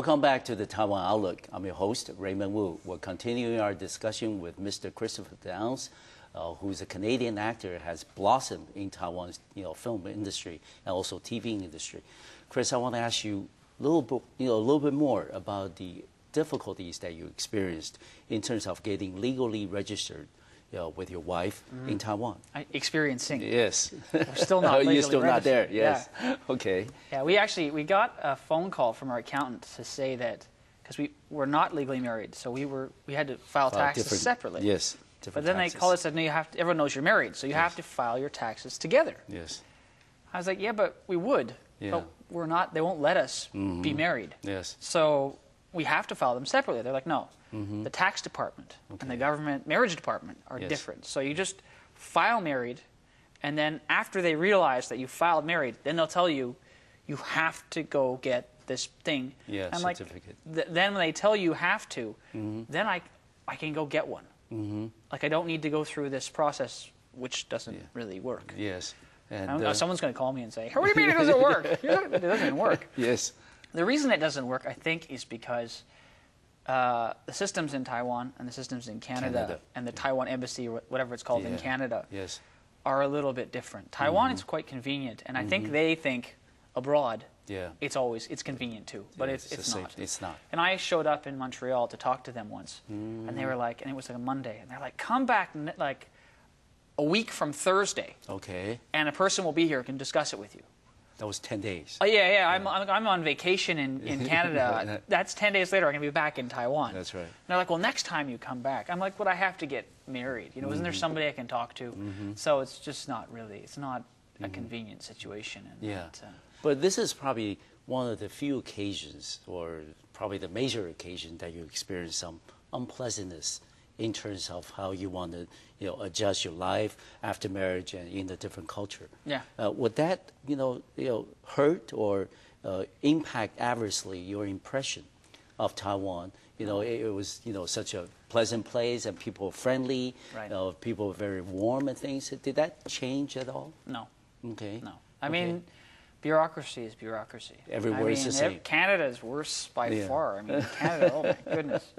Welcome back to the Taiwan Outlook. I'm your host, Raymond Wu. We're continuing our discussion with Mr. Christopher Downs, who's a Canadian actor, has blossomed in Taiwan's film industry and also TV industry. Chris, I want to ask you a little bit more about the difficulties that you experienced in terms of getting legally registered with your wife in Taiwan. Experiencing. Yes. We're still not legally You're still not there, registered. yes. Yeah. Okay. Yeah, we got a phone call from our accountant to say that, because we were not legally married, so we had to file taxes separately. Yes. But then they called us and said, no, you have to, everyone knows you're married, so you have to file your taxes together. Yes. I was like, yeah, but we would. Yeah. But we're not, they won't let us be married. Yes. So we have to file them separately. They're like, no. The tax department and the government marriage department are different. So you just file married, and then after they realize that you filed married, then they'll tell you, you have to go get this thing. Yeah, I'm certificate. Then when they tell you have to, then I can go get one. Like I don't need to go through this process, which doesn't really work. Yes. And someone's going to call me and say, what do you mean it doesn't work? It doesn't work. Yes. The reason it doesn't work, I think, is because the systems in Taiwan and the systems in Canada and the Taiwan embassy, or whatever it's called in Canada, are a little bit different. Taiwan is quite convenient, and I think they think abroad it's convenient too, but it's not. It's not. And I showed up in Montreal to talk to them once, and they were like, and it was like a Monday, and they're like, come back like a week from Thursday. Okay. And a person will be here who can discuss it with you. That was 10 days. Oh, yeah. I'm on vacation in Canada. That's 10 days later. I'm going to be back in Taiwan. That's right. And they're like, well, next time you come back. I'm like, well, I have to get married. Isn't there somebody I can talk to? So it's just not really, it's not a convenient situation. And but this is probably one of the few occasions, or probably the major occasion, that you experience some unpleasantness in terms of how you want to, adjust your life after marriage and in a different culture. Yeah. Would that, hurt or impact adversely your impression of Taiwan? It was, such a pleasant place and people were friendly. Right. People were very warm and things. Did that change at all? No. Okay. No. I mean, bureaucracy is bureaucracy. Everywhere is the same. Canada is worse by far. I mean, Canada, oh my goodness.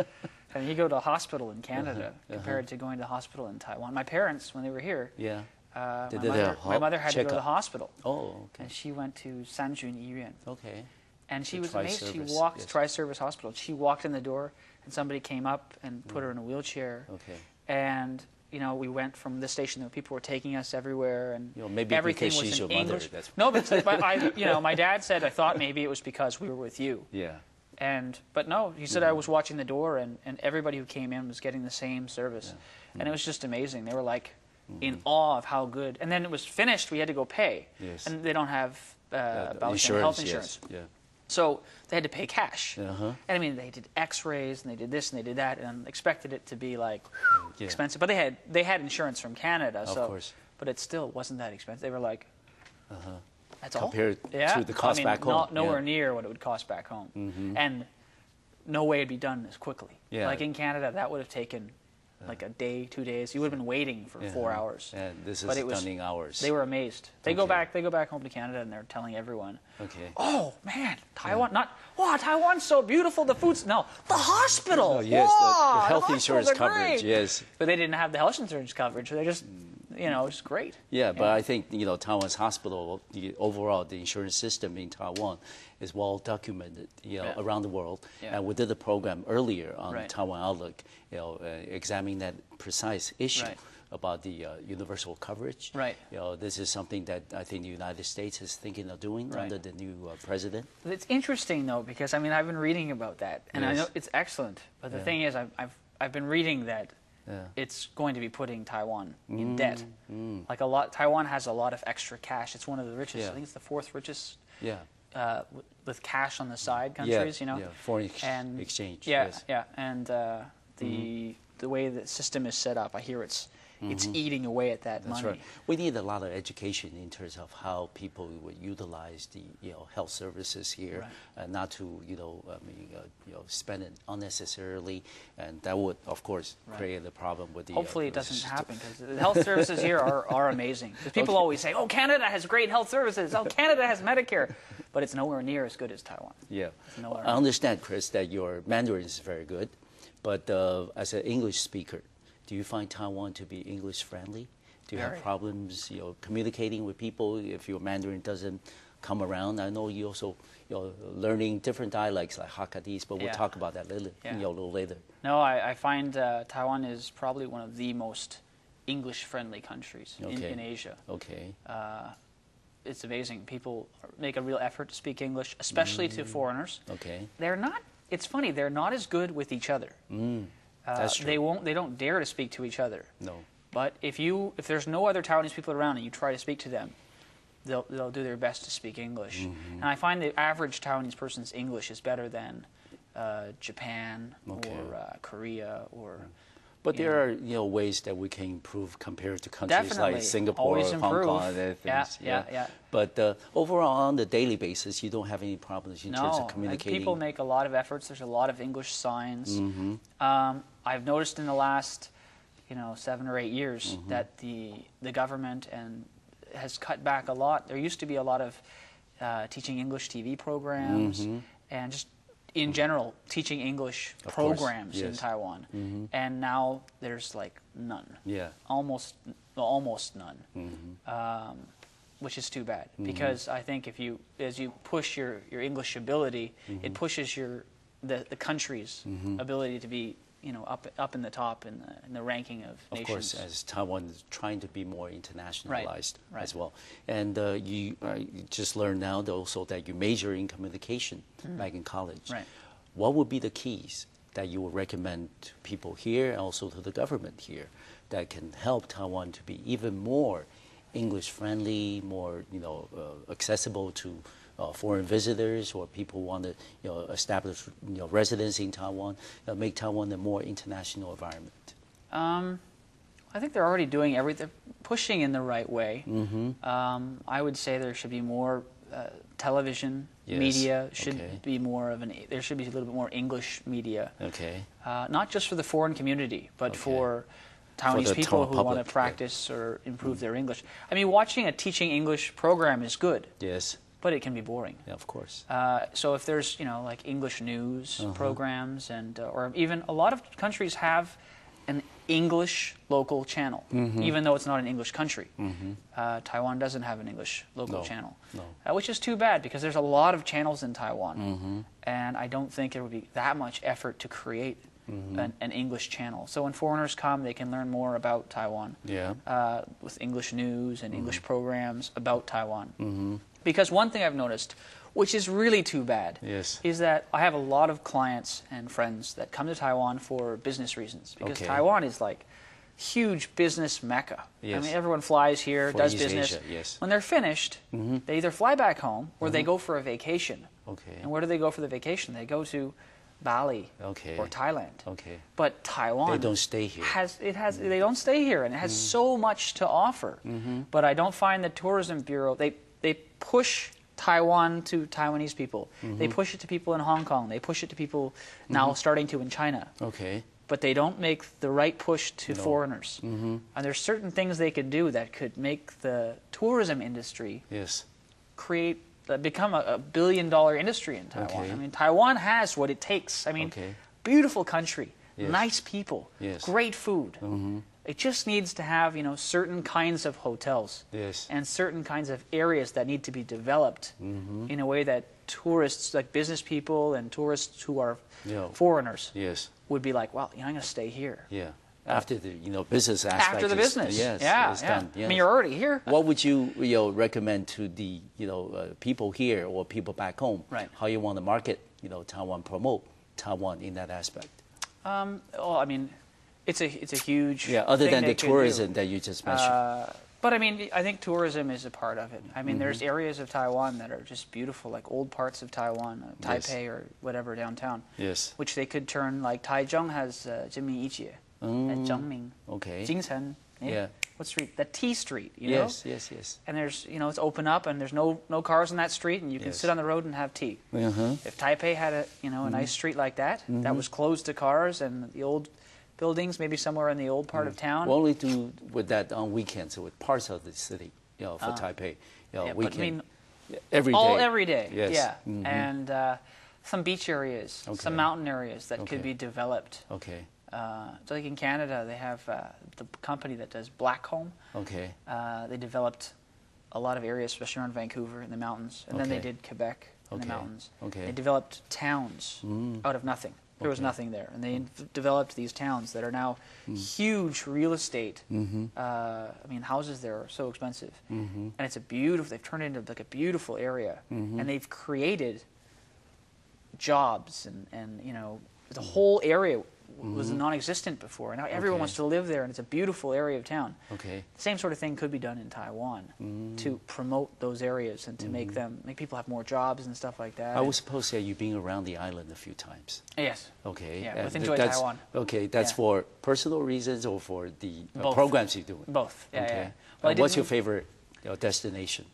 And you go to a hospital in Canada compared to going to a hospital in Taiwan. My parents, when they were here, my mother had to go to the hospital. Oh, okay. And she went to Sanjun Yiyuan. Okay. And she was amazed. She walked, Tri-Service Hospital. She walked in the door, and somebody came up and put her in a wheelchair. Okay. And, we went from this station, people were taking us everywhere, and maybe everything because was she's in your English. Mother. No, but my dad said, I thought maybe it was because we were with you. Yeah. But no, he said I was watching the door, and everybody who came in was getting the same service. And it was just amazing. They were like in awe of how good. And then it was finished, we had to go pay. Yes. And they don't have health insurance. Yes. Yeah. So they had to pay cash. And I mean, they did x-rays, and they did this, and they did that, and expected it to be like expensive. But they had insurance from Canada, of course. But it still wasn't that expensive. They were like... That's compared to the cost back home. Nowhere near what it would cost back home. And no way it'd be done as quickly. Like in Canada, that would have taken like a day, 2 days. You would have been waiting for 4 hours. And this is stunning hours. They were amazed. They go back home to Canada, and they're telling everyone, oh man, Taiwan, Taiwan's so beautiful, the food's, the hospital. Oh, yes, the health insurance coverage, yes. But they didn't have the health insurance coverage. They just... it's great. Yeah, but I think, Taiwan's hospital, overall, the insurance system in Taiwan is well documented, around the world. And we did a program earlier on Taiwan Outlook, examining that precise issue about the universal coverage. Right. This is something that I think the United States is thinking of doing under the new president. It's interesting, though, because, I've been reading about that, and I know it's excellent. But the thing is, I've been reading that it's going to be putting Taiwan in debt. Like Taiwan has a lot of extra cash. It's one of the richest. I think it's the 4th richest. With cash on the side countries. Foreign exchange. And the way the system is set up, I hear it's eating away at that money. Right. We need a lot of education in terms of how people would utilize the health services here, not to spend it unnecessarily, and that would of course create a problem with the. Hopefully it doesn't happen, because the health services here are amazing. Because people always say, "Oh, Canada has great health services. Oh, Canada has Medicare." but it's nowhere near as good as Taiwan. Yeah. Nowhere I understand, Chris, that your Mandarin is very good, but as an English speaker, do you find Taiwan to be English friendly? Do you have problems, communicating with people if your Mandarin doesn't come around? I know you also, learning different dialects like Hakkaese, but we'll talk about that a little later. No, I find Taiwan is probably one of the most English-friendly countries in Asia. Okay. It's amazing. People make a real effort to speak English, especially to foreigners. Okay. They're not. It's funny. They're not as good with each other. That's true. They don't dare to speak to each other. No. But if there's no other Taiwanese people around and you try to speak to them, they'll do their best to speak English. And I find the average Taiwanese person's English is better than Japan or Korea or. But there are ways that we can improve compared to countries like Singapore, Always Hong improve. Kong, and other things. Yeah. But overall, on the daily basis, you don't have any problems in terms of communicating. People make a lot of efforts. There's a lot of English signs. I've noticed in the last 7 or 8 years that the government has cut back a lot. There used to be a lot of teaching English TV programs and just in general teaching English programs in Taiwan, and now there's like none. Yeah, almost none, which is too bad because I think as you push your English ability, it pushes the country's ability to be up in the top in the ranking of nations. Of course, as Taiwan is trying to be more internationalized as well. And you just learned now also that you major in communication back in college. Right. What would be the keys that you would recommend to people here and also to the government here that can help Taiwan to be even more English friendly, more accessible to foreign visitors or people who want to establish residency in Taiwan, make Taiwan a more international environment? I think they're already doing everything, pushing in the right way. I would say there should be more television media. Should be more of there should be a little bit more English media. Okay. Not just for the foreign community, but for Taiwanese people who want to practice or improve their English. I mean, watching a teaching English program is good. Yes. But it can be boring. Yeah, of course. So if there's, like English news programs or even a lot of countries have an English local channel, even though it's not an English country. Taiwan doesn't have an English local channel, which is too bad because there's a lot of channels in Taiwan, and I don't think there would be that much effort to create an English channel. So when foreigners come, they can learn more about Taiwan with English news and English programs about Taiwan. Because one thing I've noticed, which is really too bad, is that I have a lot of clients and friends that come to Taiwan for business reasons. Because Taiwan is like huge business mecca. I mean, everyone flies here, does business. When they're finished, they either fly back home or they go for a vacation. And where do they go for the vacation? They go to Bali or Thailand. But Taiwan, they don't stay here. They don't stay here, and it has so much to offer. But I don't find the Tourism Bureau, they push Taiwan to Taiwanese people. They push it to people in Hong Kong. They push it to people now starting to in China. But they don't make the right push to foreigners. And there's certain things they could do that could make the tourism industry become a billion-dollar industry in Taiwan. I mean, Taiwan has what it takes. I mean, beautiful country, nice people, great food. It just needs to have, certain kinds of hotels and certain kinds of areas that need to be developed in a way that tourists, like business people and tourists who are foreigners, would be like, well, I'm going to stay here. After the business aspect. After the business, done. I mean, you're already here. What would you recommend to the people here or people back home? How you want to market Taiwan, promote Taiwan in that aspect? Well, I mean, it's a huge other thing than the tourism that you just mentioned. But I mean, I think tourism is a part of it. I mean, there's areas of Taiwan that are just beautiful, like old parts of Taiwan, Taipei or whatever downtown. Which they could turn, like Taichung has Jinming at Zhengming. Jingchen. What street? The T Street, you know? Yes. And there's, it's open up and there's no cars on that street and you can sit on the road and have tea. If Taipei had a nice street like that, that was closed to cars and the old buildings, maybe somewhere in the old part of town. We only do with that on weekends with parts of the city, for Taipei. But I mean, Every day. All every day. Yes. Yeah. And some beach areas, some mountain areas that could be developed. Okay. So like in Canada, they have the company that does Blackcomb. Okay. They developed a lot of areas, especially around Vancouver in the mountains, and then they did Quebec in the mountains. Okay. They developed towns out of nothing. There was nothing there, and they developed these towns that are now huge real estate. I mean, houses there are so expensive, and it's a beautiful. They've turned it into like a beautiful area, and they've created jobs, and you know, the whole area was non-existent before, and now everyone wants to live there, and it's a beautiful area of town. Okay. The same sort of thing could be done in Taiwan to promote those areas and to make people have more jobs and stuff like that. I was supposed to say you've been around the island a few times. Yes. Okay. Yeah, both enjoy Taiwan. Okay, that's for personal reasons or for the Both. programs you're doing? Both. Yeah, Okay. yeah. Well, What's your favorite destination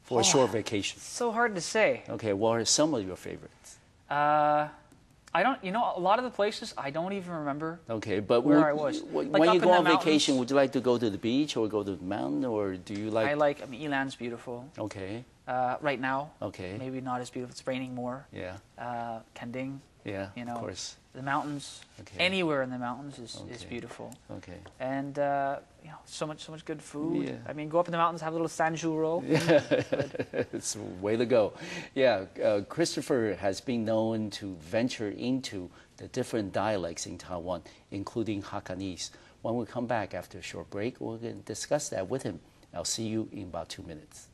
for a short vacation? So hard to say. Okay, what are some of your favorites? I don't. You know, a lot of the places I don't even remember. Okay, but where I was. when Like you up go in on the vacation, mountains. would you like to go to the beach or go to the mountain, or do you like? I mean, Elan's beautiful. Okay. Right now. Okay. Maybe not as beautiful. It's raining more. Yeah. Kending. Yeah. You know, of course. The mountains. Okay. Anywhere in the mountains is beautiful. Okay. And you know, so much good food. Yeah. I mean, go up in the mountains, have a little sanju roll. It's the way to go. Yeah, Christopher has been known to venture into the different dialects in Taiwan, including Hakkanese. When we come back after a short break, we're going to discuss that with him. I'll see you in about 2 minutes.